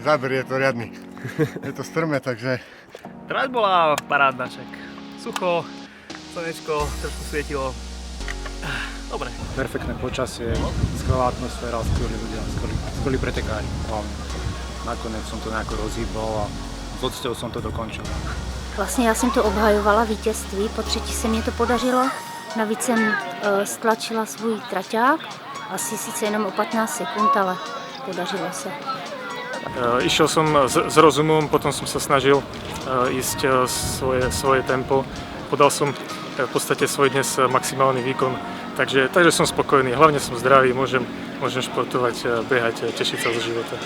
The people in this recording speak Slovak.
záber je to riadny. Je to strmé, takže... Trať bola parádna, však sucho, slnečko, trošku svietilo. Dobre. Perfektné počasie, skvelá atmosféra, skvelí ľudia, skvelí pretekári hlavne. Nakoniec som to nejako rozhýbal a s odsťou som to dokončil. Vlastně já jsem to obhajovala vítězství, po třetí se mě to podařilo. Navíc jsem stlačila svůj traťák, asi sice jenom o 15 sekund, ale podařilo se. Išiel som s rozumom, potom som sa snažil ísť svoje tempo. Podal som v podstate svoj dnes maximálny výkon, takže som spokojný. Hlavne som zdravý, môžem športovať, behať, tešiť sa zo života.